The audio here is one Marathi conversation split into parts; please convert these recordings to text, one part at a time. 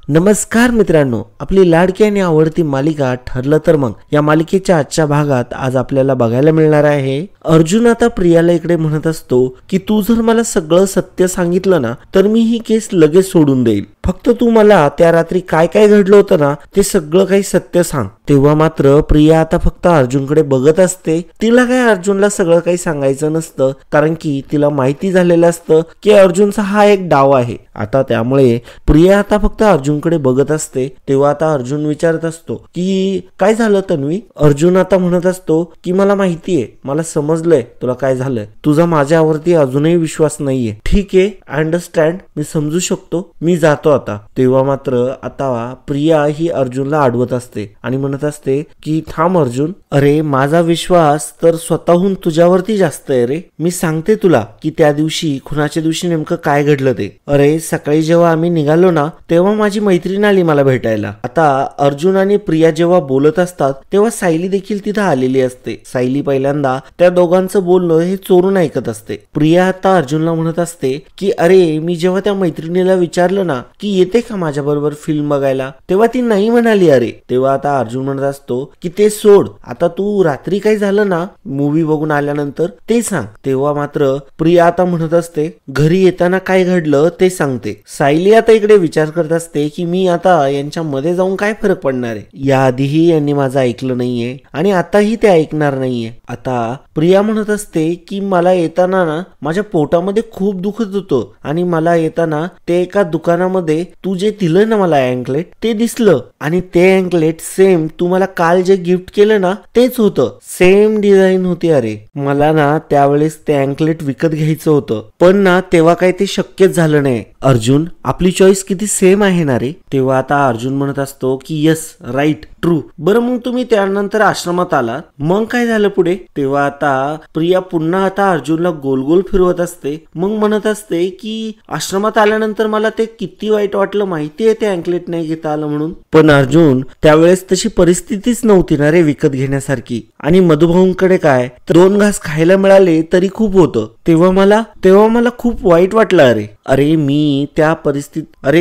नमस्कार मित्रांनो, आपली लाडकी आणि आवडती मालिका ठरलं तर मग या मालिकेच्या आजच्या भागात आज आपल्याला बघायला मिळणार आहे अर्जुन आता प्रियाला इकडे म्हणत असतो की तू जर मला सगळं सत्य सांगितलं ना तर मी ही केस लगेच सोडून देईल, फक्त तू मला त्या रात्री काय काय घडलं होतं ना ते सगळं काही सत्य सांग. तेव्हा मात्र प्रिया आता फक्त अर्जुनकडे बघत असते. तिला काय अर्जुनला सगळं काही सांगायचं नसतं, कारण की तिला माहिती झालेलं असतं की अर्जुनचा हा एक डाव आहे. आता त्यामुळे प्रिया आता फक्त अर्जुनकडे बघत असते. तेव्हा आता अर्जुन विचारत असतो की काय झालं तन्वी. अर्जुन आता म्हणत असतो की मला माहितीये, मला समजलंय तुला काय झालंय, तुझा माझ्यावरती अजूनही विश्वास नाहीये. ठीक आहे, आय अंडरस्टँड, मी समजू शकतो, मी जातो आता. तेव्हा मात्र आता प्रिया ही अर्जुनला अडवत असते आणि म्हणत असते की थांब अर्जुन, अरे माझा विश्वास तर स्वतःहून तुझ्यावरती जास्त आहे रे. मी सांगते तुला की त्या दिवशी खुनाच्या दिवशी नेमकं काय घडलं ते. अरे सकाळी जेव्हा आम्ही निघालो ना तेव्हा माझी मैत्रीण आली मला भेटायला. आता अर्जुन आणि प्रिया जेव्हा बोलत असतात तेव्हा सायली देखील तिथं आलेली असते. सायली पहिल्यांदा त्या दोघांचं बोलणं हे चोरून ऐकत असते. प्रिया आता अर्जुनला म्हणत असते की अरे मी जेव्हा त्या मैत्रिणीला विचारलं ना की येते का माझ्या बरोबर फिल्म बघायला तेव्हा ती नाही म्हणाली. अरे तेव्हा आता अर्जुन म्हणत असतो की ते सोड, आता तू रात्री काय झालं ना मूवी बघून आल्यानंतर ते सांग. तेव्हा मात्र प्रिया आता म्हणत असते घरी येताना काय घडलं ते सांगते. सायली आता इकडे विचार करत असते की मी आता यांच्या मध्ये जाऊन काय फरक पडणार आहे. याआधीही यांनी माझं ऐकलं नाहीये आणि आताही ते ऐकणार नाहीये. आता प्रिया म्हणत असते की मला येताना ना माझ्या पोटामध्ये खूप दुखत होतं आणि मला येताना ते एका दुकानामध्ये तू जे दिलं ना मला अँकलेट ते दिसलं आणि ते अँकलेट सेम तू मला काल जे गिफ्ट केलं ना तेच होतं, सेम डिझाईन होती. अरे मला ना त्यावेळेस ते अँकलेट विकत घ्यायचं होतं पण ना तेव्हा काही ते शक्यच झालं नाही. अर्जुन आपली चॉईस किती सेम आहे ना रे. तेव्हा आता अर्जुन म्हणत असतो की यस राईट ट्रू. बरं मग तुम्ही त्यानंतर आश्रमात आला, मग काय झालं पुढे. तेव्हा आता प्रिया पुन्हा आता अर्जुनला गोल गोल फिरवत असते. मग म्हणत असते की आश्रमात आल्यानंतर मला ते किती वाईट वाटलं माहितीये ते अँकलेट नाही घेता आलं म्हणून. पण अर्जुन त्यावेळेस तशी परिस्थितीच नव्हती ना रे विकत घेण्यासारखी. आणि मधुभाऊंकडे काय 2 घास खायला मिळाले तरी खूप होतं. तेव्हा मला खूप वाईट वाटलं. अरे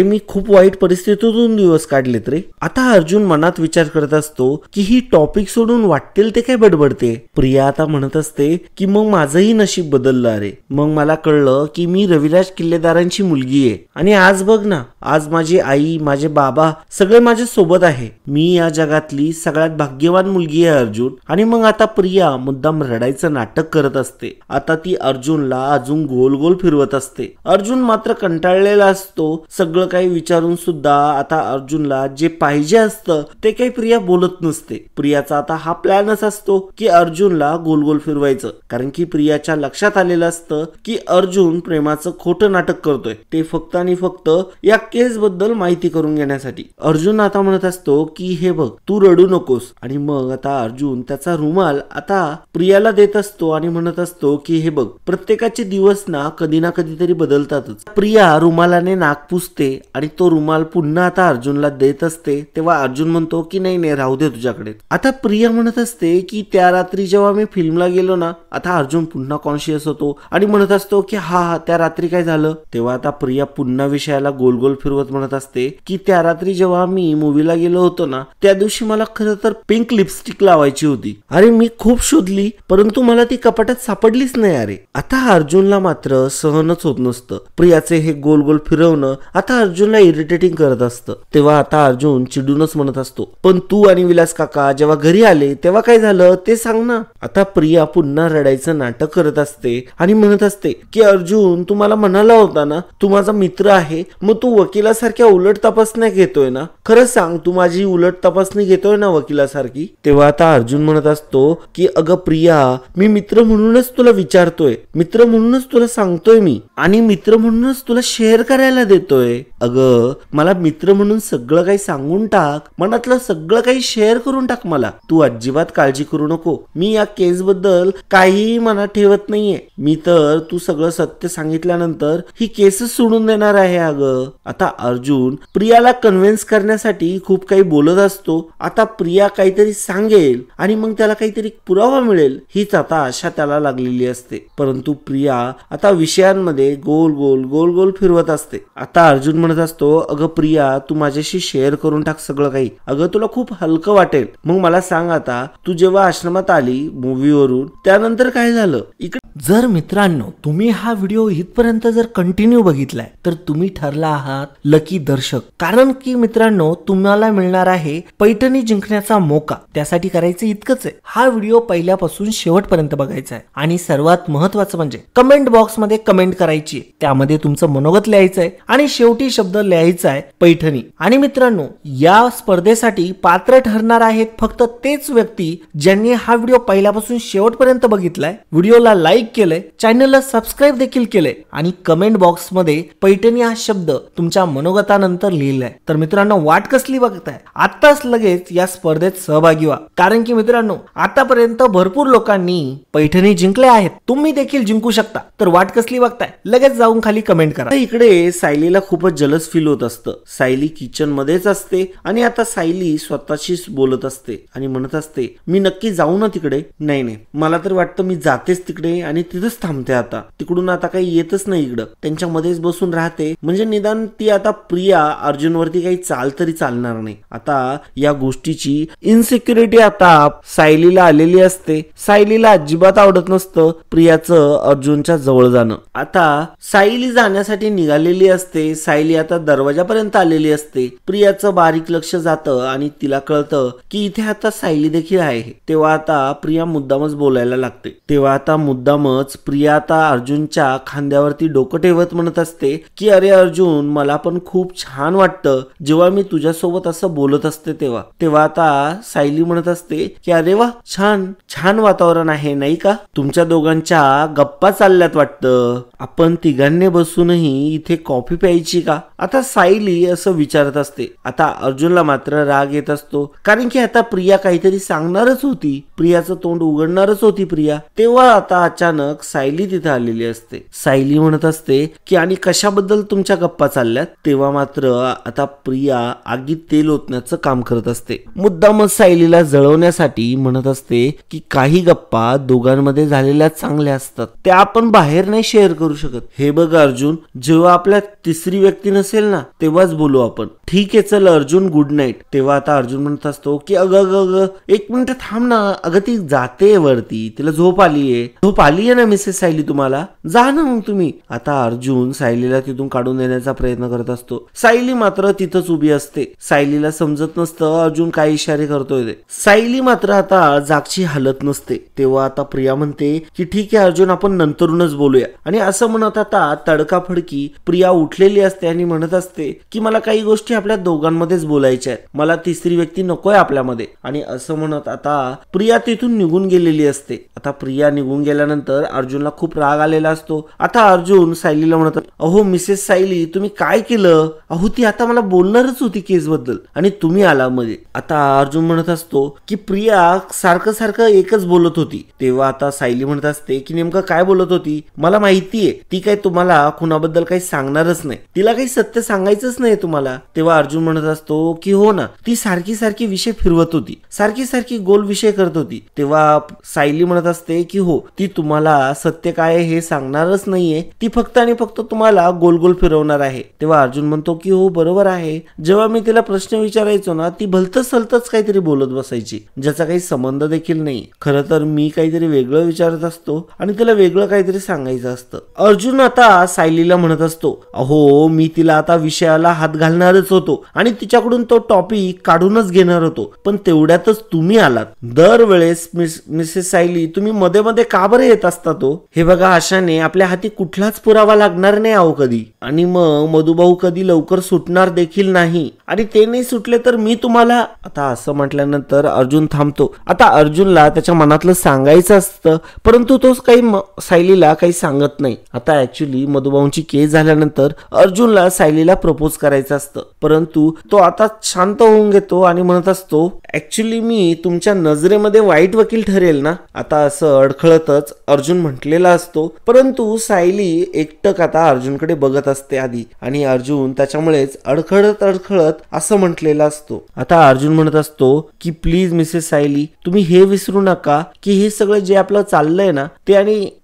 मी खूप वाईट परिस्थितीतून दिवस काढलेत रे. आता अर्जुन मनात विचार करत असतो की ही टॉपिक सोडून वाटतील ते काय बडबडते. प्रिया आता म्हणत असते की मग माझंही नशीब बदललं. अरे मग मला कळलं की मी रविराज किल्लेदारांची मुलगी आहे आणि आज बघ ना, आज माझी आई माझे बाबा सगळे माझ्या सोबत आहे. मी या जगातली सगळ्यात भाग्यवान मुलगी आहे अर्जुन. आणि मग आता प्रिया मुद्दाम रडायचं नाटक करत असते. आता ती अर्जुनला अजून गोल गोल फिरवत असते. अर्जुन मात्र कंटाळलेला असतो सगळं काही विचारून सुद्धा. आता अर्जुनला जे पाहिजे असतं ते काही प्रिया बोलत नसते. प्रियाचा आता हा प्लॅनच असतो की अर्जुनला गोल गोल फिरवायचं, कारण की प्रियाच्या लक्षात आलेलं असतं की अर्जुन प्रेमाचं खोटं नाटक करतोय ते फक्त आणि फक्त या केस बद्दल माहिती करून घेण्यासाठी. अर्जुन आता म्हणत असतो की हे बघ तू रडू नकोस. आणि मग आता अर्जुन त्याचा रुमाल आता प्रियाला देत असतो आणि म्हणत असतो की हे बघ प्रत्येकाचे दिवस ना कधी तरी बदलतातच. प्रिया रुमालाने नाक पुसते आणि तो रुमाल पुन्हा आता अर्जुनला देत असते. तेव्हा अर्जुन म्हणतो की नाही राहू दे तुझ्याकडे. आता प्रिया म्हणत असते की त्या रात्री जेव्हा मी फिल्मला गेलो ना, आता अर्जुन पुन्हा कॉन्शियस होतो आणि म्हणत असतो की हा त्या रात्री काय झालं. तेव्हा आता प्रिया पुन्हा विषयाला गोल गोल फिरवत म्हणत असते की त्या रात्री जेव्हा मी मूवीला गेलो होतो ना त्या दिवशी मला खरं तर पिंक लिपस्टिक लावायची होती. अरे मी खूप शोधली परंतु मला ती कपाटात सापडलीच नाही. अरे आता अर्जुनला मात्र सहनच होत नसतं. प्रियाचे हे गोल गोल फिरवणं आता अर्जुनला इरिटेटिंग करत असतं. तेव्हा आता अर्जुन चिडूनच म्हणत असतो पण तू आणि विलास काका जेव्हा घरी आले तेव्हा काय झालं ते सांग ना. आता प्रिया पुन्हा रडायचं नाटक करत असते आणि म्हणत असते की अर्जुन तू मला म्हणाला होता ना तू माझा मित्र आहे, मग तू वकिलासारख्या उलट तपासण्या घेतोय ना. खरं सांग तू माझी उलट तपासणी घेतोय ना वकिलासारखी. तेव्हा आता अर्जुन म्हणत असतो की अगं प्रिया मी मित्र म्हणूनच तुला विचारतोय, मित्र म्हणूनच तुला सांगतोय मी आणि मित्र म्हणूनच तुला शेअर करायला देतोय. अगं मला मित्र म्हणून सगळं काही सांगून टाक, मनातलं सगळं काही शेअर करून टाक मला. तू अजिबात काळजी करू नको, मी या केस बद्दल काहीही मनात ठेवत नाहीये. मी तर तू सगळं सत्य सांगितल्यानंतर ही केसच सोडून देणार आहे. अगं आता अर्जुन प्रियाला कन्व्हिन्स करण्यासाठी खूप काही बोलत असतो. आता प्रिया काहीतरी सांगेल आणि मग त्याला काहीतरी पुरावा मिळेल हीच आता आशा त्याला लागलेली असते. परंतु प्रिया आता विषयांमध्ये गोल गोल फिरवत फिरवत असते. आता अर्जुन म्हणत असतो, अगं प्रिया तू माझ्याशी शेअर करून टाक सगळं काही, अगं तुला खूप हलकं वाटेल. मग मला सांग आता, तू जेव्हा आश्रमात आली मूवीवरून त्यानंतर काय झालं? इकडे जर मित्रांनो तुम्ही हा व्हिडिओ इथपर्यंत जर कंटिन्यू बघितलाय तर तुम्ही ठरला आहात लकी दर्शक. कारण की मित्रांनो तुम्हाला मिळणार आहे पैठणी जिंकण्याचा मोका. त्यासाठी करायचं इतकंच आहे, हा व्हिडिओ पहिल्यापासून शेवटपर्यंत बघायचा आहे आणि सर्वात महत्वाचं म्हणजे कमेंट बॉक्स मध्ये कमेंट करायची, त्यामध्ये तुमचं मनोगत लिहायचं आहे आणि शेवटी शब्द लिहायचा आहे पैठणी. आणि मित्रांनो या स्पर्धेसाठी पात्र ठरणार आहेत फक्त तेच व्यक्ती ज्यांनी हा व्हिडिओ पहिल्यापासून शेवटपर्यंत बघितलाय, व्हिडिओला लाईक केलंय, चॅनलला सबस्क्राईब देखील केलंय आणि कमेंट बॉक्स मध्ये पैठणी हा शब्द तुमच्या मनोगतानंतर लिहिलाय. तर मित्रांनो वाट कसली बघताय, आताच लगेच या स्पर्धेत सहभागी व्हा. कारण की मित्रांनो आतापर्यंत भरपूर लोकांनी पैठणी जिंकले आहेत, तुम्ही देखील जिंकू शकता. तर वाट कसली बघताय, लगेच जाऊन खाली कमेंट करा. इकडे सायलीला खूपच जलस फील होत असतं. सायली किचन मध्येच असते आणि आता सायली स्वतःशीच बोलत असते आणि म्हणत असते, मी नक्की जाऊ ना तिकडे? नाही, मला तर वाटतं मी जातेच तिकडे आणि तिथंच थांबते. आता तिकडून आता काही येतच नाही इकडं, त्यांच्यामध्येच बसून राहते. म्हणजे निदान ती आता प्रिया अर्जुन वरती काही चाल तरी चालणार नाही. आता या गोष्टीची इन्सिक्युरिटी आता सायलीला आलेली असते. सायलीला अजिबात आवडत नसतं प्रियाचं अर्जुनच्या जवळ जाणं. आता सायली जाण्यासाठी निघालेली असते. सायली आता दरवाजापर्यंत आलेली असते. प्रियाचं बारीक लक्ष जातं आणि तिला कळतं की इथे आता सायली देखील आहे. तेव्हा आता प्रिया मुद्दामच बोलायला लागते. तेव्हा आता मुद्दामच प्रिया आता अर्जुनच्या खांद्यावरती डोकं ठेवत म्हणत असते की अरे अर्जुन, मला पण खूप छान वाटतं जेव्हा मी तुझ्यासोबत असं बोलत असते तेव्हा. तेव्हा आता सायली म्हणत असते की अरे वा, छान वातावरण आहे नाही का? तुमच्या दोघांच्या गप्पा चालल्यात वाटतं. आपण तिघांनी बसूनही इथे कॉफी प्यायची का? आता सायली असं विचारत असते. आता अर्जुनला मात्र राग येत असतो, कारण की आता प्रिया काहीतरी सांगणारच होती, प्रियाचं तोंड उघडणारच होती प्रिया. तेव्हा आता अचानक सायली तिथे आलेली असते. सायली म्हणत असते की आणि कशाबद्दल तुमच्या गप्पा चालल्यात? तेव्हा मात्र आता प्रिया आगीत तेल ओतण्याचं काम करत असते. मुद्दामच सायलीला जळवण्यासाठी म्हणत असते की काही गप्पा दोघांमध्ये झालेल्या चांगल्या असतात, त्या आपण बाहेर नाही शेअर करू शकत. हे बघ अर्जुन, जेव्हा आपल्या तिसरी व्यक्ती नसेल ना तेव्हाच बोलू आपण. ठीक आहे चल अर्जुन, गुड नाईट. तेव्हा आता अर्जुन म्हणत असतो की अगं एक मिनिट थांब ना, अगं ती जाते वरती, तिला झोप आलीये ना मिसेस सायली, तुम्हाला जा ना मग तुम्ही. आता अर्जुन सायलीला तिथून काढून देण्याचा प्रयत्न करत असतो. सायली मात्र तिथंच उभी असते. सायलीला समजत नसतं अर्जुन काय इशारे करतोय ते. सायली मात्र आता जागची हालत नसते. तेव्हा आता प्रिया म्हणते की ठीक आहे अर्जुन, आपण नंतरूनच बोलूया. आणि असं म्हणत आता तडकाफडकी प्रिया उठलेली असते आणि म्हणत असते की मला काही गोष्टी आपल्या दोघांमध्येच बोलायच्या आहेत, मला तिसरी व्यक्ती नकोय आपल्यामध्ये. आणि असं म्हणत आता प्रिया तिथून निघून गेलेली असते. आता प्रिया निघून गेल्यानंतर अर्जुनला खूप राग आलेला असतो. आता अर्जुन सायलीला म्हणत, अहो मिसेस सायली, तुम्ही काय केलं? अहो ती आता मला बोलणारच होती केस बद्दल आणि तुम्ही आला मध्ये. आता अर्जुन म्हणत असतो की प्रिया सारखं एकच बोलत होती. तेव्हा आता सायली म्हणत असते की नेमकं काय बोलत होती? मला माहितीये ती काय तुम्हाला कुणाबद्दल काही सांगणारच नाही, तिला काही सत्य सांगायचंच नाही तुम्हाला. तेव्हा अर्जुन म्हणत असतो की हो ना, ती सारखी विषय फिरवत होती, सारखी गोल विषय करत होती. तेव्हा सायली म्हणत असते की हो, ती तुम्हाला सत्य काय हे सांगणारच नाहीये, ती फक्त आणि फक्त तुम्हाला गोल फिरवणार आहे. तेव्हा अर्जुन म्हणतो की हो बरोबर आहे, जेव्हा मी तिला प्रश्न विचारायचो ना ती भलतच सलतच काहीतरी बोलत बसायची, ज्याचा काही संबंध देखील नाही. खरं तर मी काहीतरी वेगळं विचारत असतो आणि तिला वेगळं काहीतरी सांगायचं असतं. अर्जुन आता सायलीला म्हणत असतो, अहो मी तिला आता विषयाला हात घालणारच होतो आणि तिच्याकडून तो टॉपिक काढूनच घेणार होतो, पण तेवढ्यातच तुम्ही आलात. दरवेळेस मिसेस सायली तुम्ही मध्ये का बरं येत असता? तो हे बघा, अशाने आपल्या हाती कुठलाच पुरावा लागणार नाही आहो कधी, आणि मग मधुभाऊ कधी लवकर सुटणार देखील नाही, आणि ते नाही सुटले तर मी तुम्हाला. आता असं म्हटल्यानंतर अर्जुन थांबतो. आता अर्जुनला त्याच्या मनातलं सांगायचं असतं, परंतु तो काही सायलीला काही सांगत नाही. आता ऍक्च्युली मधुभाऊंची केस झाल्यानंतर अर्जुनला सायलीला प्रपोज करायचं असतं, परंतु तो आता शांत होऊन घेतो आणि म्हणत असतो ऍक्च्युली मी तुमच्या नजरेमध्ये वाईट वकील ठरेल ना. आता असं अडखळतच अर्जुन म्हटलेला असतो, परंतु सायली एकटक आता अर्जुनकडे बघत असते आधी, आणि अर्जुन त्याच्यामुळेच अडखळत असं म्हटलेला असतो. आता अर्जुन म्हणत असतो की प्लीज मिसेस सायली, तुम्ही हे विसरू नका की हे सगळं जे आपलं चाललंय ना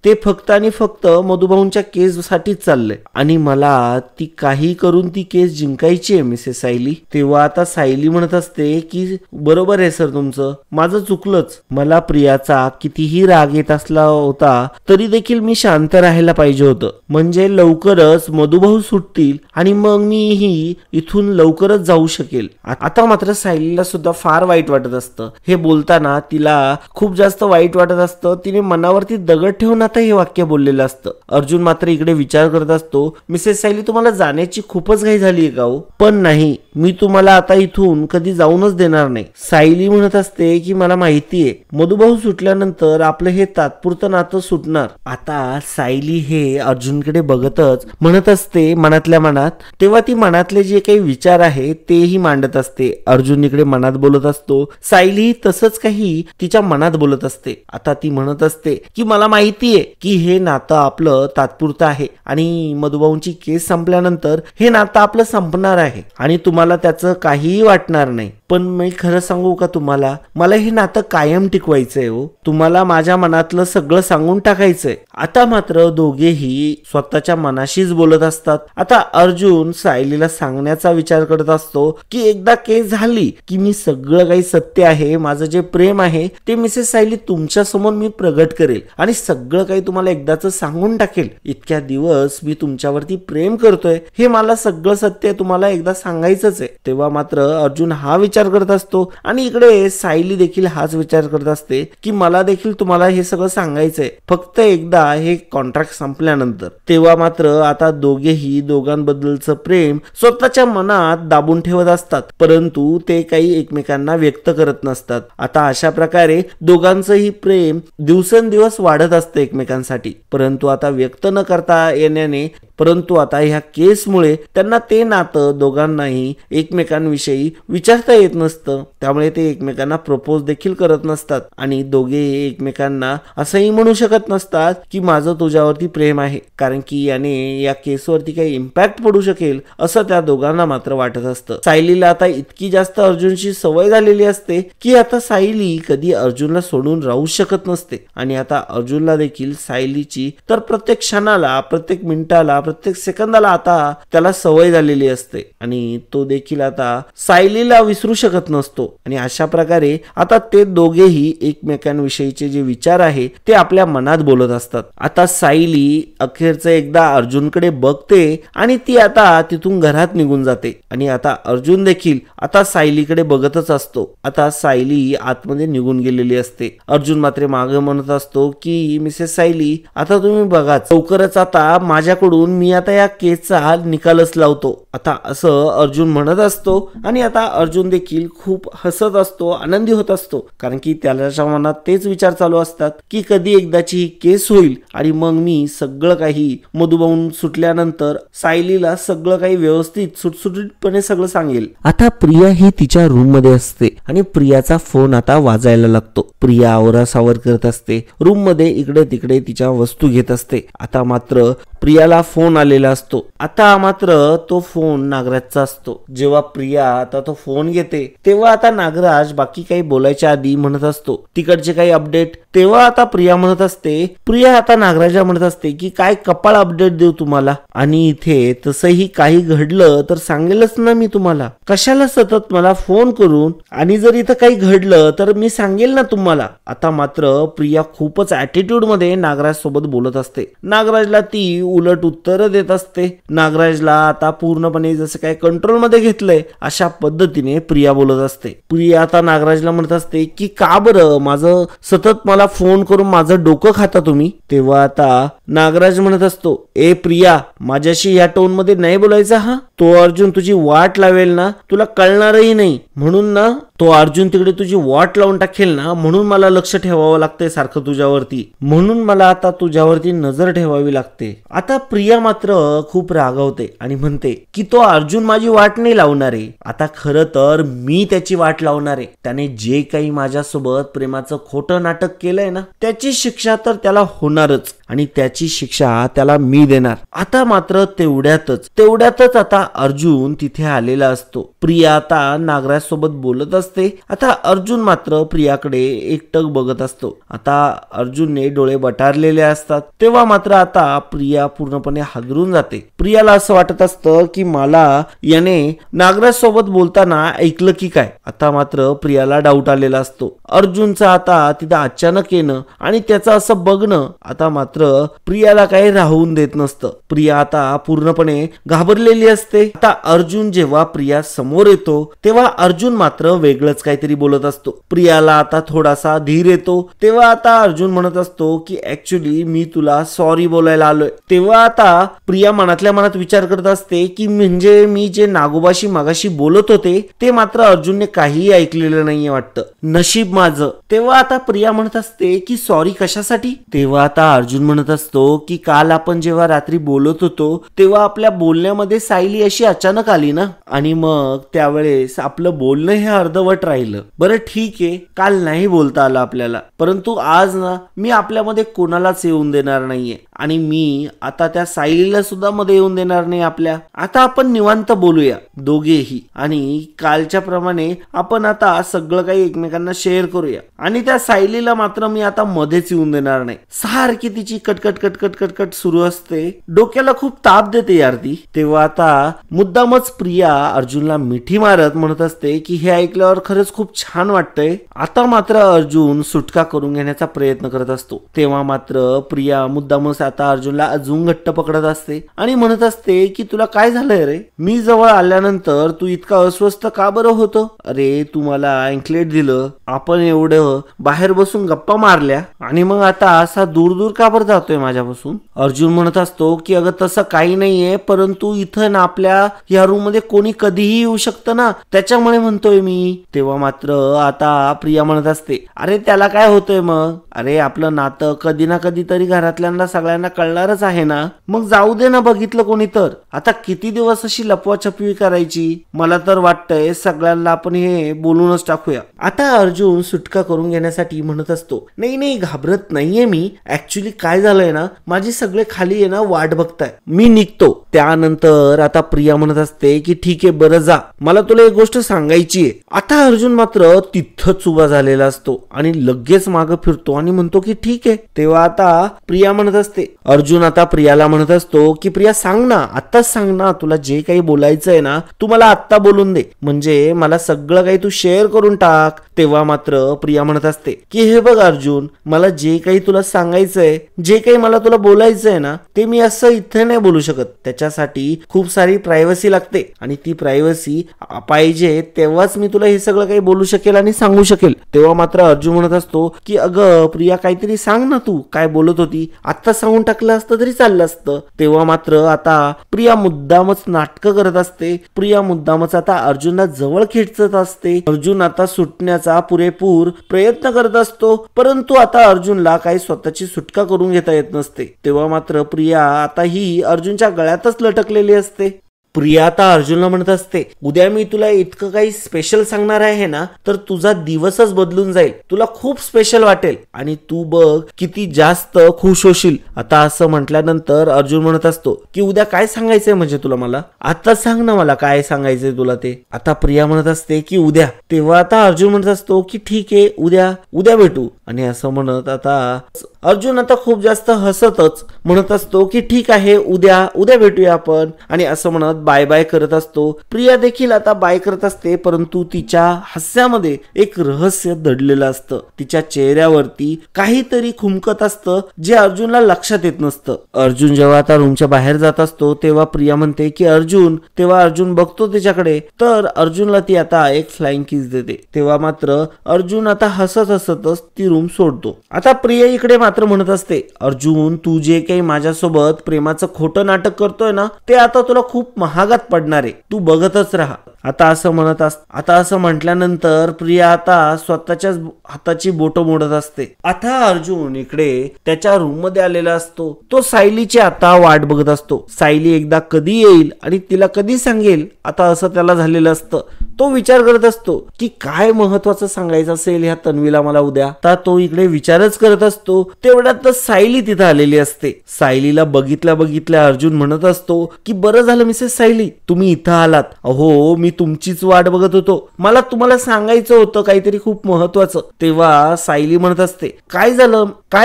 ते फक्त आणि फक्त मधुभाऊंच्या केस साठीच चाललंय, आणि मला ती काही करून ती केस जिंकायची आहे मिसेस सायली. तेव्हा आता सायली म्हणत असते की बरोबर आहे सर, तुमचं, माझं चुकलंच. मला प्रियाचा कितीही राग येत असला होता तरी देखील मी शांत राहायला पाहिजे होतं, म्हणजे लवकरच मधुभाऊ सुटतील आणि मग मीही इथून लवकरच जाऊ शकेल. आता मात्र सायलीला सुद्धा फार वाईट वाटत असतं. हे बोलताना तिला खूप जास्त वाईट वाटत असतं. तिने मनावरती दगड ठेवून आता हे वाक्य बोललेलं असतं. अर्जुन मात्र इकडे विचार करत असतो, मिसेस सायली, तुम्हाला जाण्याची खूपच घाई झाली का हो? पण नाही, मी तुम्हाला आता इथून कधी जाऊनच देणार नाही. सायली म्हणत असते की मला माहितीये मधुभाऊ सुटल्यानंतर आपलं हे तात्पुरतं नातं सुटणार. आता सायली हे अर्जुनकडे बघतच म्हणत असते मनातल्या मनात. तेव्हा ती मनातले जे काही विचार आहे तेही मांडत असते. अर्जुन इकडे मनात बोलत असतो, सायली तसंच काही तिच्या मनात बोलत असते. आता ती म्हणत असते की मला माहितीये की हे नातं आपलं तात्पुरतं आहे आणि मधुभाऊंची केस संपल्यानंतर हे नातं आपलं संपणार आहे आणि तुम्हाला त्याचं काहीही वाटणार नाही. पण मी खरं सांगू का तुम्हाला, मला हे नातं कायम टिकवायचंय हो. तुम्हाला माझ्या मनातलं सगळं सांगून टाकायचंय. आता मात्र दोघेही स्वतःच्या मनाशीच बोलत असतात. आता अर्जुन सायलीला सांगण्याचा विचार करत असतो की एकदा केस झाली की मी सगळं काही सत्य आहे, माझं जे प्रेम आहे ते मिसेस सायली तुमच्या समोर मी प्रगट करेल आणि सगळं काही तुम्हाला एकदाच सांगून टाकेल. इतक्या दिवस मी तुमच्यावरती प्रेम करतोय, हे मला सगळं सत्य तुम्हाला एकदा सांगायचंच आहे. तेव्हा मात्र अर्जुन हा विचार करत असतो आणि इकडे सायली देखील हाच विचार करत असते की मला देखील तुम्हाला हे सगळं सांगायचंय, फक्त एकदा हे कॉन्ट्रॅक्ट संपल्यानंतर. तेव्हा मात्र आता दोघेही दोघांबद्दलचं प्रेम स्वतःच्या मनात दाबून ठेवत असतात, परंतु ते काही एकमेकांना व्यक्त करत नसतात. आता अशा प्रकारे दोघांचंही प्रेम दिवसेंदिवस वाढत असतं एकमेकांसाठी, परंतु आता व्यक्त न करता येण्याने, परंतु आता ह्या केसमुळे त्यांना ते नातं दोघांनाही एकमेकांविषयी विचारता येत नसतं. त्यामुळे ते एकमेकांना प्रपोज देखील करत नसतात आणि दोघे एकमेकांना असंही म्हणू शकत नसतात की माझं तुझ्यावरती प्रेम आहे, कारण की याने या केसवरती काही इम्पॅक्ट पडू शकेल असं त्या दोघांना मात्र वाटत असतं. सायलीला आता इतकी जास्त अर्जुनची सवय झालेली असते की आता सायली कधी अर्जुनला सोडून राहू शकत नसते आणि आता अर्जुनला देखील सायलीची तर प्रत्येक क्षणाला, प्रत्येक मिनिटाला, प्रत्येक सेकंदाला आता त्याला सवय झालेली असते आणि तो देखील आता सायलीला विसरू शकत नसतो. आणि अशा प्रकारे आता ते दोघेही एकमेकांविषयीचे जे विचार आहे ते आपल्या मनात बोलत असतात. आता सायली अखेरचं एकदा अर्जुनकडे बघते आणि ती आता तिथून घरात निघून जाते आणि आता अर्जुन देखील आता सायलीकडे बघतच असतो. आता सायली आतमध्ये निघून गेलेली असते. अर्जुन मात्र मागे म्हणत असतो की मिसेस सायली, आता तुम्ही बघा, लवकरच आता माझ्याकडून मी आता या केसचा निकालच लावतो. आता असं अर्जुन म्हणत असतो आणि आता अर्जुन देखील खूप हसत असतो, आनंदी होत असतो, कारण की त्याच्या मनात तेच विचार चालू असतात की कधी एकदाची ही केस होईल आणि मग मी सगळं काही मधुभाऊन सुटल्यानंतर सायलीला सगळं काही व्यवस्थित सुटसुटीतपणे सगळं सांगेल. आता प्रिया ही तिच्या रूम मध्ये असते आणि प्रियाचा फोन आता वाजायला लागतो. प्रिया आवरासावर करत असते, रूम मध्ये इकडे तिकडे तिच्या वस्तू घेत असते. आता मात्र प्रियाला फोन आलेला असतो. आता मात्र तो फोन नागराजचा असतो. जेव्हा प्रिया आता तो फोन घेते तेव्हा आता नागराज बाकी काही बोलायच्या आधी म्हणत असतो तिकडचे काही अपडेट. तेव्हा आता प्रिया म्हणत असते, प्रिया आता नागराजला म्हणत असते की काय कपाळ अपडेट देऊ तुम्हाला, आणि इथे तसंही काही घडलं तर सांगेलच ना मी तुम्हाला, कशाला सतत मला फोन करून, आणि जर इथं काही घडलं तर मी सांगेल ना तुम्हाला. आता मात्र प्रिया खूपच ऍटिट्यूड मध्ये नागराज सोबत बोलत असते. नागराजला ती उलट उत्तर देत असते. नागराजला आता पूर्णपणे जसं काय कंट्रोल मध्ये घेतलंय अशा पद्धतीने प्रिया बोलत असते. प्रिया आता नागराजला म्हणत असते की का बरं माझं सतत मला फोन करून माझं डोकं खाता तुम्ही. तेव्हा आता नागराज म्हणत असतो, ए प्रिया, माझ्याशी या टोन मध्ये नाही बोलायचा हा, तो अर्जुन तुझी वाट लावेल ना तुला कळणारही नाही, म्हणून ना तो अर्जुन तिकडे तुझी वाट लावून टाकेल ना, म्हणून मला लक्ष ठेवावं लागतंय सारखं तुझ्यावरती, म्हणून मला आता तुझ्यावरती नजर ठेवावी लागते. आता प्रिया मात्र खूप रागावते आणि म्हणते की तो अर्जुन माझी वाट नाही लावणार आहे, आता खरं तर मी त्याची वाट लावणार आहे. त्याने जे काही माझ्यासोबत प्रेमाचं खोटं नाटक केलंय ना त्याची शिक्षा तर त्याला होणारच आणि त्याची शिक्षा त्याला मी देणार. आता मात्र तेवढ्यातच आता अर्जुन तिथे आलेला असतो. प्रिया आता नागराज सोबत बोलत असते. आता अर्जुन मात्र प्रियाकडे एकटक बघत असतो. आता अर्जुनने डोळे बटारलेले असतात. तेव्हा मात्र आता प्रिया पूर्णपणे हादरून जाते. प्रियाला असं वाटत असतं की मला याने नागराज सोबत बोलताना ऐकलं की काय. आता मात्र प्रियाला डाऊट आलेला असतो. अर्जुनचा आता तिथं अचानक येणं आणि त्याचं असं बघणं आता मात्र प्रियाला काही राहून देत नसतं. प्रिया आता पूर्णपणे घाबरलेली असते. आता अर्जुन जेव्हा प्रिया समोर येतो तेव्हा अर्जुन मात्र वेगळंच काहीतरी बोलत असतो. प्रियाला आता थोडासा धीर येतो. तेव्हा आता अर्जुन म्हणत असतो की ऍक्च्युली मी तुला सॉरी बोलायला आलोय. तेव्हा आता प्रिया मनातल्या मनात विचार करत असते की म्हणजे मी जे नागोबाशी मगाशी बोलत होते ते मात्र अर्जुनने काहीही ऐकलेलं नाहीये वाटतं, नशीब माझं. तेव्हा आता प्रिया म्हणत असते की सॉरी कशासाठी. तेव्हा आता अर्जुन म्हणत असतो की काल आपण जेव्हा रात्री बोलत होतो तेव्हा आपल्या बोलण्यामध्ये सायली अशी अचानक आली ना, आणि मग त्यावेळेस आपलं बोलणं हे अर्धवट राहिलं. बरं ठीक आहे, काल नाही बोलता आलं आपल्याला, परंतु आज ना मी आपल्यामध्ये कोणालाच येऊन देणार नाहीये आणि मी आता त्या सायलीला सुद्धा मध्ये येऊन देणार नाही आपल्या. आता आपण निवांत बोलूया दोघेही आणि कालच्या प्रमाणे आपण आता सगळं काही एकमेकांना शेअर करूया आणि त्या सायलीला मात्र मी आता मध्येच येऊन देणार नाही. सारखी तिची कटकट कटकट कटकट सुरू असते. डोक्याला खूप ताप देते यार ती. तेव्हा आता मुद्दामच प्रिया अर्जुनला मिठी मारत म्हणत असते की हे ऐकल्यावर खरंच खूप छान वाटतंय. आता मात्र अर्जुन सुटका करून घेण्याचा प्रयत्न करत असतो. तेव्हा मात्र प्रिया मुद्दामच आता अर्जुनला अजून घट्ट पकडत असते आणि म्हणत असते की तुला काय झालंय रे, मी जवळ आल्यानंतर तू इतका अस्वस्थ का बरं होतो. अरे तू मला अँकलेट दिलं, आपण एवढं बाहेर बसून गप्पा मारल्या आणि मग आता असा दूर दूर का बरं जातोय माझ्यापासून. अर्जुन म्हणत असतो की अगं तसं काही नाहीये, परंतु इथं ना आपल्या या रूम मध्ये कोणी कधीही येऊ शकतं ना, त्याच्यामुळे म्हणतोय मी. तेव्हा मात्र आता प्रिया म्हणत असते अरे त्याला काय होतंय मग, अरे आपलं नातं कधी ना कधी तरी घरातल्यांना सगळ्यांना कळणारच आहे ना, मग जाऊ दे ना बघितलं कोणी तर. आता किती दिवस अशी लपवाछपवी करायची. मला तर वाटतंय सगळ्यांना आपण हे बोलूनच टाकूया. आता अर्जुन सुटका करून घेण्यासाठी म्हणत असतो नाही नाही घाबरत नाहीये मी, ऍक्च्युली काय झालंय ना माझी सगळे खाली आहे ना वाट बघताय, मी निघतो. त्यानंतर आता प्रिया म्हणत असते की ठीक आहे बरं जा, मला तुला एक गोष्ट सांगायची आहे. आता अर्जुन मात्र तिथंच उभा झालेला असतो आणि लगेच मागं फिरतो आणि म्हणतो की ठीक आहे. तेव्हा आता प्रिया म्हणत असते, अर्जुन आता प्रियाला म्हणत असतो की प्रिया सांग ना, आत्ताच सांग ना, तुला जे काही बोलायचंय ना तू मला आत्ता बोलून दे, म्हणजे मला सगळं काही तू शेअर करून टाक. तेव्हा मात्र प्रिया म्हणत असते की हे बघ अर्जुन, मला जे काही तुला सांगायचंय, जे काही मला तुला बोलायचंय ना ते मी असं इथे नाही बोलू शकत. त्याच्यासाठी खूप सारी प्रायव्हसी लागते आणि ती प्रायव्हसी पाहिजे तेव्हाच मी तुला हे सगळं काही बोलू शकेल आणि सांगू शकेल. तेव्हा मात्र अर्जुन म्हणत असतो की अगं प्रिया काहीतरी सांग ना, तू काय बोलत होती, आत्ता सांगून टाकलं असतं तरी चाललं असतं. तेव्हा मात्र आता प्रिया मुद्दामच नाटकं करत असते. प्रिया मुद्दामच आता अर्जुनला जवळ खेचत असते. अर्जुन आता सुटण्याचा पुरेपूर प्रयत्न करत असतो, परंतु आता अर्जुनला काही स्वतःची सुटका करून घेता येत नसते. तेव्हा मात्र प्रिया आता ही अर्जुनच्या गळ्यातच लटकलेली असते. प्रिया आता अर्जुनला म्हणत असते उद्या मी तुला इतकं काही स्पेशल सांगणार आहे ना तर तुझा दिवसच बदलून जाईल, तुला खूप स्पेशल वाटेल आणि तू बघ किती जास्त खुश होशील. आता असं म्हटल्यानंतर अर्जुन म्हणत असतो की उद्या काय सांगायचंय म्हणजे तुला, मला आता सांग ना मला काय सांगायचंय तुला ते. आता प्रिया म्हणत असते की उद्या. तेव्हा आता अर्जुन म्हणत असतो की ठीक आहे उद्या भेटू आणि असं म्हणत आता अर्जुन आता खूप जास्त हसतच म्हणत असतो की ठीक आहे उद्या भेटूया आपण आणि असं म्हणत बाय बाय करत असतो. प्रिया देखील आता बाय करत असते, परंतु तिच्या हास्यामध्ये एक रहस्य दडलेलं असतं. तिच्या चेहऱ्यावरती काहीतरी खुमकत असतं जे अर्जुनला लक्षात येत नसतं. अर्जुन जेव्हा आता रूमच्या बाहेर जात असतो तेव्हा प्रिया म्हणते की अर्जुन. तेव्हा अर्जुन बघतो तिच्याकडे तर अर्जुनला ती आता एक फ्लाइंग किस देते. तेव्हा मात्र अर्जुन आता हसतच ती रूम सोडतो. आता प्रिया इकडे मात्र म्हणत असते अर्जुन तू जे काही माझ्यासोबत प्रेमाचं खोटं नाटक करतोय ना ते आता तुला खूप महागात पडणार आहे, तू बघतच राहा. आता असं म्हटल्यानंतर प्रिया आता स्वतःच्याच हाताची बोटं मोडत असते. आता अर्जुन इकडे त्याच्या रूम मध्ये आलेला असतो. तो सायलीची आता वाट बघत असतो. सायली एकदा कधी येईल आणि तिला कधी सांगेल, आता असं त्याला झालेलं असतं. तो विचार करत असतो की काय महत्वाचं सांगायचं असेल ह्या तन्वीला मला उद्या. आता तो इकडे विचारच करत असतो. तेवढ्यात सायली तिथं आलेली असते. सायलीला बघितल्या अर्जुन म्हणत असतो की बरं झालं मिसेस सायली तुम्ही इथं आलात. अहो मी तुमचीच वाट बघत होतो. मला तुम्हाला सांगायचं होतं काहीतरी खूप महत्वाचं. तेव्हा सायली म्हणत असते काय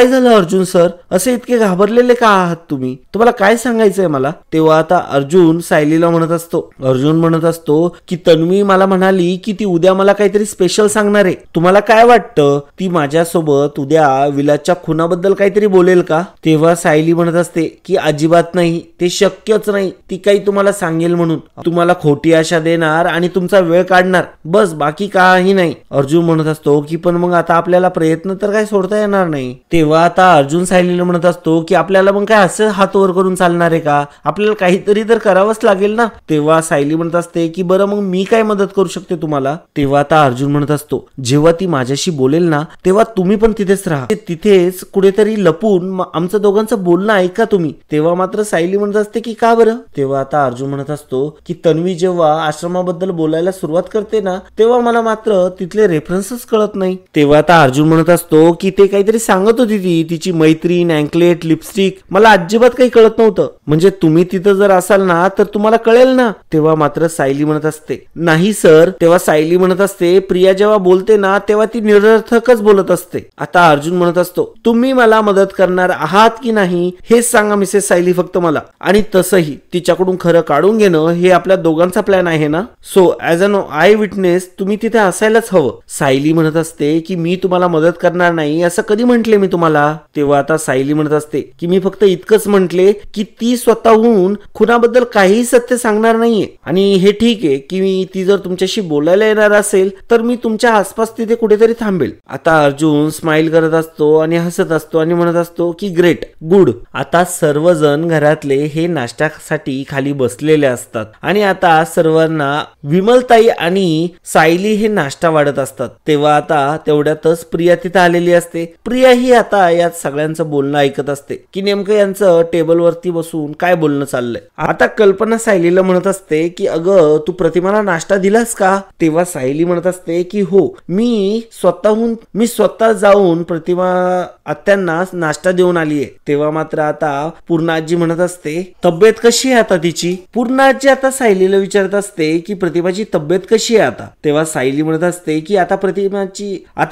झालं अर्जुन सर, असे इतके घाबरलेले का आहात तुम्ही, तुम्हाला काय सांगायचंय मला. तेव्हा आता अर्जुन सायलीला म्हणत असतो की तन्वी मला म्हणाली की ती उद्या मला काहीतरी स्पेशल सांगणार आहे. तुम्हाला काय वाटतं ती माझ्यासोबत उद्या विलासच्या खुनाबद्दल काहीतरी बोलेल का. तेव्हा सायली म्हणत असते की अजिबात नाही, ते शक्यच नाही. ती काही तुम्हाला सांगेल म्हणून तुम्हाला खोटी आशा देणार आणि तुमचा वेळ काढणार, बस बाकी काही नाही. अर्जुन म्हणत असतो की पण मग आता आपल्याला प्रयत्न तर काय सोडता येणार नाही. तेव्हा आता अर्जुन सायलीला म्हणत असतो की आपल्याला मग काय असं हात वर करून चालणार आहे का, आपल्याला काहीतरी तर करावंच लागेल ना. तेव्हा सायली म्हणत असते की बरं मग मी काय मदत करू शकते तुम्हाला. तेव्हा आता अर्जुन म्हणत असतो जेव्हा ती माझ्याशी बोलेल ना तेव्हा तुम्ही पण तिथेच राहा, तिथेच कुठेतरी लपून आमचं दोघांचं बोलणं ऐका तुम्ही. तेव्हा मात्र सायली म्हणत असते की का बरं. तेव्हा आता अर्जुन म्हणत असतो की तन्वी जेव्हा आश्रमाबद्दल बोलायला सुरुवात करते ना तेव्हा मला मात्र तिथले रेफरन्सच कळत नाही. तेव्हा आता अर्जुन म्हणत असतो की ते काहीतरी सांगत होती तिची मैत्रीण, अँकलेट, लिपस्टिक, मला अजिबात काही कळत नव्हतं. म्हणजे तुम्ही तिथं जर असाल ना तर तुम्हाला कळेल ना. तेव्हा मात्र सायली म्हणत असते नाही सर. तेव्हा सायली म्हणत असते प्रिया जेव्हा बोलते ना तेव्हा ती निरर्थकच बोलत असते. आता अर्जुन म्हणत असतो तुम्ही मला मदत करणार आहात की नाही हेच सांगा मिसेस सायली फक्त मला. आणि तसंही तिच्याकडून खरं काढून घेणं हे आपल्या दोघांचा प्लॅन आहे ना. So as an eyewitness तुम्ही तिथे असायलाच हवं. सायली म्हणत असते की मी तुम्हाला मदत करणार नाही असं कधी म्हंटले मी तुम्हाला. तेव्हा आता सायली म्हणत असते की मी फक्त इतकंच म्हंटले की ती स्वतःहून खुनाबद्दल काही सत्य सांगणार नाहीये आणि हे ठीक आहे की ती जर तुमच्याशी बोलायला येणार असेल तर मी तुमच्या आसपास तिथे कुठेतरी थांबेल. आता अर्जुन स्माइल करत असतो आणि हसत असतो आणि म्हणत असतो की ग्रेट, गुड. आता सर्वजण घरातले हे नाश्त्यासाठी खाली बसलेले असतात आणि आता सर्वांना विमलताई आणि सायली हे नाश्ता वाढत असतात. तेव्हा आता तेवढ्यातच प्रिया तिथे आलेली असते. प्रिया ही आता यात सगळ्यांचं बोलणं ऐकत असते की नेमकं यांचं टेबलवरती बसून काय बोलणं चाललंय. आता कल्पना सायलीला म्हणत असते की अगं तू प्रतिमाला नाश्ता दिलास का. तेव्हा सायली म्हणत असते की हो मी स्वतः जाऊन प्रतिमा आत्यांना नाश्ता देऊन आलीये. तेव्हा मात्र आता पूर्णा आजी म्हणत असते तब्येत कशी आहे आता तिची. पूर्णा आजी आता सायलीला विचारत असते की प्रतिमाची तब्येत कशी आहे आता. तेव्हा सायली म्हणत असते की आता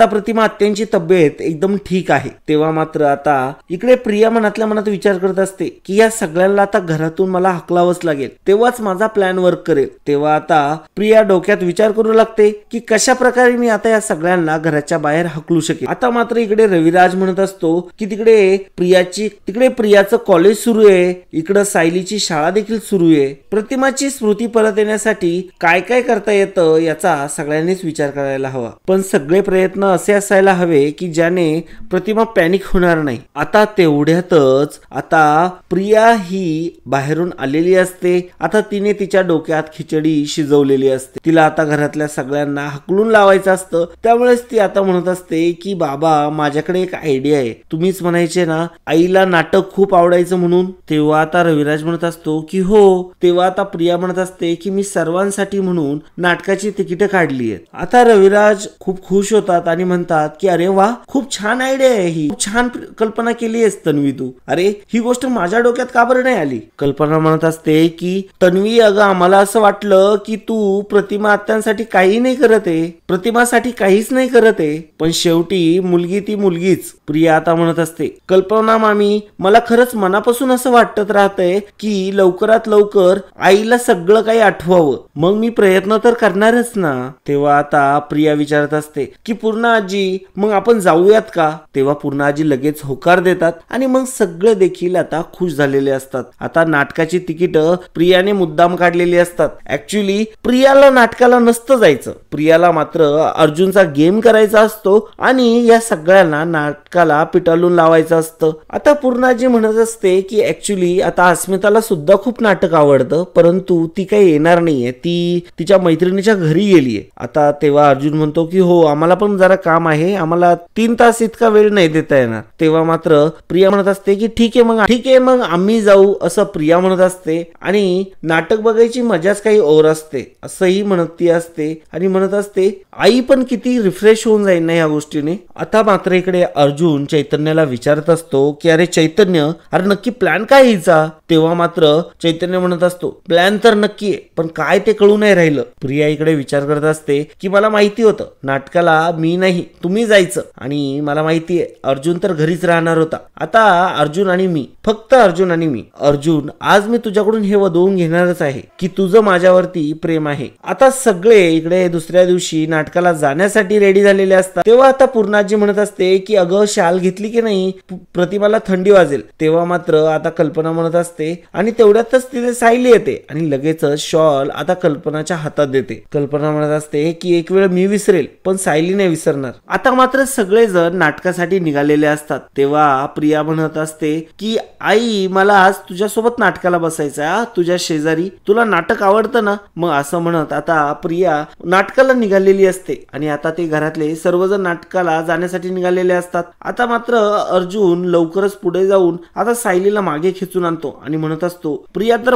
प्रतिमा आत्यांची तब्येत एकदम ठीक आहे. तेव्हा मात्र आता इकडे प्रिया मनातल्या मनात विचार करत असते की या सगळ्यांना आता घरातून मला हकलावंच लागेल तेव्हाच माझा प्लॅन वर्क करेल. तेव्हा आता प्रिया डोक्यात विचार करू लागते की कशा प्रकारे मी आता या सगळ्यांना घराच्या बाहेर हकलू शकेल. आता मात्र इकडे रविराज म्हणत असतो की तिकडे प्रियाचं कॉलेज सुरू आहे, इकडे सायलीची शाळा देखील सुरू आहे. प्रतिमाची स्मृती परत येण्यासाठी काय काय करता येतं याचा सगळ्यांनीच विचार करायला हवा. पण सगळे प्रयत्न असे असायला हवे की ज्याने प्रतिमा पॅनिक होणार नाही. आता तेवढ्यातच आता प्रिया ही बाहेरून आलेली असते. आता तिने तिच्या डोक्यात खिचडी शिजवलेली असते. तिला आता घरातल्या सगळ्यांना हकलून लावायचं असतं. त्यामुळेच ती आता म्हणत असते की बाबा माझ्याकडे एक आयडिया आहे. तुम्हीच म्हणायचे ना आईला नाटक खूप आवडायचं म्हणून. तेव्हा आता रविराज म्हणत असतो की हो. तेव्हा आता प्रिया म्हणत असते की मी सर्वांसाठी म्हणून नाटकाची तिकीट काढली आहेत. आता रविराज खूप खुश होतात आणि म्हणतात की अरे वा खूप छान आयडिया आहे ही, खूप छान कल्पना केली आहेस तन्वी तू. अरे ही गोष्ट माझ्या डोक्यात का बरं नाही आली. कल्पना म्हणत असते की तन्वी अगं आम्हाला असं वाटलं की तू प्रतिमा आत्यांसाठी काही नाही करत आहे, प्रतिमासाठी काहीच नाही करत आहे, पण शेवटी मुलगी ती मुलगीच. प्रिया आता म्हणत असते कल्पना मामी मला खरंच मनापासून असं वाटत राहतंय की लवकरात लवकर आईला सगळं काही आठवावं, मग मी प्रयत्न तर करणारच ना. तेव्हा आता प्रिया विचारत असते की पूर्णा आजी मग आपण जाऊयात का. तेव्हा पूर्णा आजी लगेच होकार देतात आणि मग सगळे देखील आता खुश झालेले असतात. असतात. आता नाटकाची तिकीट प्रियाने मुद्दाम काढलेली असतात. ऍक्च्युली प्रियाला नाटकाला नसतं जायचं. प्रियाला मात्र अर्जुनचा गेम करायचा असतो आणि या सगळ्यांना नाटकाला पिटाळून लावायचं असतं. आता पूर्णाजी म्हणत असते की ऍक्च्युली आता अस्मिताला सुद्धा खूप नाटक आवडतं, परंतु ती काही येणार नाहीये, ती तिच्या मैत्रिणीच्या घरी गेलीये. आता तेव्हा अर्जुन म्हणतो की हो आम्हाला पण जरा काम आहे, आम्हाला 3 तास इतका वेळ नाही देता येणार. तेव्हा मात्र प्रिया म्हणत असते की ठीक आहे मग आम्ही जाऊ, असं प्रिया म्हणत असते. आणि नाटक बघायची मजाच काही और असते असंही म्हणत ती असते आणि म्हणत असते आई पण किती रिफ्रेश होऊन जाईल ना या गोष्टीने. आता मात्र इकडे अर्जुन चैतन्याला विचारत असतो की अरे चैतन्य, अरे नक्की प्लॅन काय हिचा? तेव्हा मात्र चैतन्य म्हणत असतो प्लॅन तर नक्की आहे, पण काय ते कळू नाही राहिलं. प्रिया इकडे विचार करत असते की मला माहिती होतं नाटकाला मी नाही तुम्ही जायचं, आणि मला माहितीये अर्जुन तर घरीच राहणार होता. आता अर्जुन आणि मी, फक्त अर्जुन आणि मी. अर्जुन, आज मी तुझ्याकडून हे वदवून घेणारच आहे की तुझं माझ्यावरती प्रेम आहे. आता सगळे इकडे दुसऱ्या दिवशी नाटकाला जाण्यासाठी रेडी झालेले असतात. तेव्हा आता पूर्णाजी म्हणत असते की अगं शाल घेतली की नाही, प्रतिमाला थंडी वाजेल. तेव्हा मात्र आता कल्पना म्हणत असते आणि तेवढ्यातच तिथे सायली येते आणि लगेच शॉल आता कल्पनाच्या हातात देते. कल्पना म्हणत असते की एक वेळ मी विसरेल पण सायली नाही विसरणार. आता मात्र सगळेजण नाटकासाठी निघालेले असतात. तेव्हा प्रिया म्हणत असते की आई मला आज तुझ्यासोबत नाटकाला बसायचं, तुझ्या शेजारी, तुला नाटक आवडतं ना. मग असं म्हणत आता प्रिया नाटकाला निघालेली असते आणि आता ते घरातले सर्वजण नाटकाला जाण्यासाठी निघालेले असतात. आता मात्र अर्जुन लवकरच पुढे जाऊन आता सायलीला मागे खेचून आणतो आणि म्हणत असतो प्रिया तर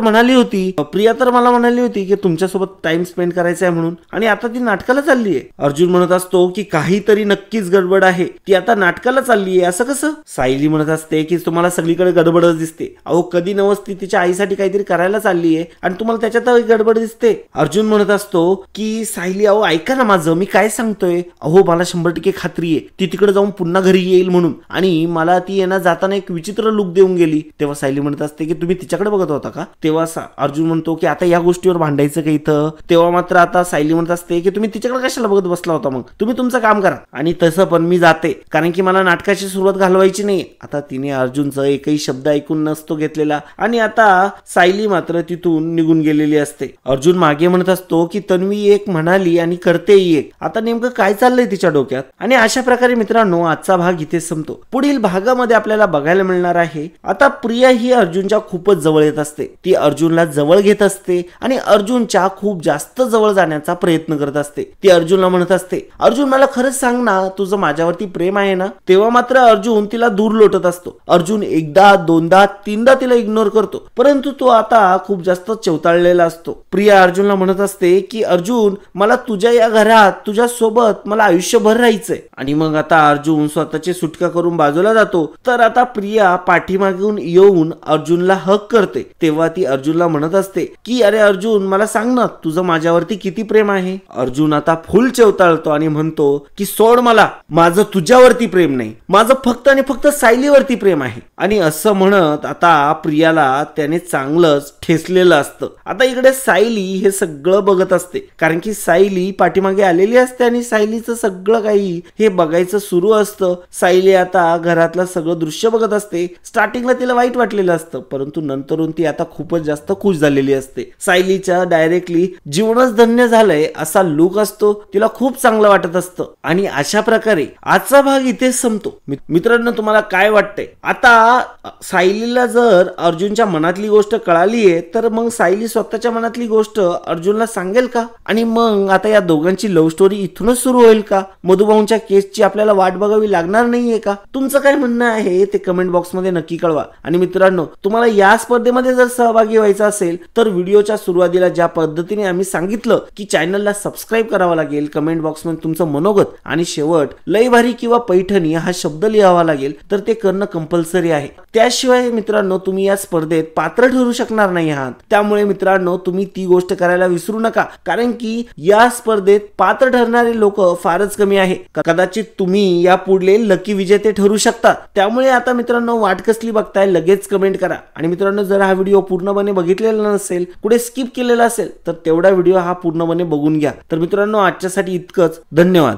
मला म्हणाली होती की तुमच्यासोबत टाइम स्पेंड करायचा आहे म्हणून, आणि आता ती नाटकाला चालली आहे. अर्जुन म्हणत असतो की काहीतरी नक्कीच गडबड आहे, ती आता नाटकाला चालली आहे असं कसं? सायली म्हणत असते की तुम्हाला सगळीकडे गडबडच दिसते. अहो कधी नवस ती तिच्या आईसाठी काहीतरी करायला चालली आहे आणि तुम्हाला त्याच्यात गडबड दिसते. अर्जुन म्हणत असतो की सायली अहो ऐका ना माझं, मी काय सांगतोय, अहो मला 100% खात्री आहे ती तिकडे जाऊन पुन्हा घरी येईल म्हणून, आणि मला ती येणार जाताना एक विचित्र लुक देऊन गेली. तेव्हा सायली म्हणत असते की तुम्ही तिच्याकडे बघत होता का? तेव्हा अर्जुन म्हणतो की आता या गोष्टीवर भांडायचं का इथं? तेव्हा मात्र आता सायली म्हणत असते की तुम्ही तिच्याकडे कशाला बघत बसला होता, मग तुम्ही तुमचं काम करा. आणि तसं पण मी जाते कारण की मला नाटकाची सुरुवात घालवायची नाही. आता तिने अर्जुनचं एकही शब्द ऐकून नसतो घेतलेला आणि आता सायली मात्र तिथून निघून गेलेली असते. अर्जुन मागे म्हणत असतो की तन्वी एक म्हणाली आणि करतेही एक, आता नेमकं काय चाललंय तिच्या डोक्यात? आणि अशा प्रकारे मित्रांनो आजचा भाग इथे संपतो. पुढील भागामध्ये आपल्याला बघायला मिळणार आहे आता प्रिया ही अर्जुनच्या खूपच जवळ येत असते. ती अर्जुनला जवळ घेत असते आणि अर्जुनच्या खूप जास्त जवळ जाण्याचा प्रयत्न करत असते. ती अर्जुनला म्हणत असते अर्जुन मला खरंच सांग ना, तुझं माझ्यावरती प्रेम आहे ना? तेव्हा मात्र अर्जुन तिला दूर लोटत असतो. अर्जुन एकदा दोनदा तीनदा तिला इग्नोर करतो, परंतु तो आता खूप जास्त चवताळलेला असतो. प्रिया अर्जुनला म्हणत असते की अर्जुन मला तुझ्या या घरात तुझ्या सोबत मला आयुष्यभर राहायचंय. आणि मग आता अर्जुन स्वतःची सुटका करून बाजूला जातो. तर आता प्रिया पाठीमागून येऊन अर्जुनला हग करते. तेव्हा ती अर्जुनला म्हणत असते की अरे अर्जुन मला सांग ना, तुझं माझ्यावरती किती प्रेम आहे? अर्जुन आता फुल चवताळतो आणि म्हणतो की सोड मला, माझं तुझ्यावरती प्रेम नाही, माझं फक्त आणि फक्त सायलीवरती प्रेम आहे. आणि असं म्हणत आता प्रियाला त्याने चांगलंच ठेसलेलं असतं. आता इकडे सायली हे सगळं बघत असते कारण की सायली पाठीमागे आलेली असते आणि सायलीचं सगळं काही हे बघायचं सुरू असतं. सायली आता घरातलं सगळं दृश्य बघत असते. स्टार्टिंगला तिला वाईट वाटलेलं असतं, परंतु नंतरून ती आता खूपच जास्त खुश झालेली असते. सायलीच्या डायरेक्टली जीवनच धन्य झालंय असा लुक असतो, तिला खूप चांगलं वाटत असतं. आणि अशा प्रकारे आजचा भाग इथे संपतो. मित्रांनो तुम्हाला काय वाटतंय? आता सायलीला जर अर्जुनच्या मनातली गोष्ट कळालीये तर मग सायली स्वतःच्या मनातली गोष्ट अर्जुनला सांगेल का? आणि मग आता या दोघांची लव्ह स्टोरी इथूनच सुरू होईल का? मधुभाऊंच्या केसची आपल्याला वाट बघावी लागणार नाहीये का? तुमचं काय म्हणणं आहे ते कमेंट बॉक्स मध्ये नक्की कळवा. आणि मित्रांनो तुम्हाला या स्पर्धेमध्ये जर सहभागी व्हायचं असेल तर व्हिडिओच्या सुरुवातीला ज्या पद्धतीने आम्ही सांगितलं की चॅनलला सबस्क्राईब करावं लागेल, कमेंट बॉक्स मध्ये तुमचं मनोगत आणि शेवट लय भारी किंवा पैठणी हा शब्द लिहावा लागेल, तर ते करणं कंपल्सरी आहे. त्याशिवाय मित्रांनो तुम्ही या स्पर्धेत पात्र ठरू शकणार नाही आहात. त्यामुळे मित्रांनो तुम्ही ती गोष्ट करायला विसरू नका, कारण की या स्पर्धेत पात्र ठरणारे लोक फारच कमी आहे. कदाचित तुम्ही या पुढले लकी विजेते ठरू शकता. त्यामुळे आता मित्रांनो वाट कसली बघताय, लगेच कमेंट करा. आणि मित्रांनो जर हा व्हिडिओ पूर्णपणे बघितलेला नसेल, कुठे स्किप केलेला असेल तर तेवढा व्हिडिओ हा पूर्णपणे बघून घ्या. तर मित्रांनो आजच्यासाठी इतकंच. धन्यवाद.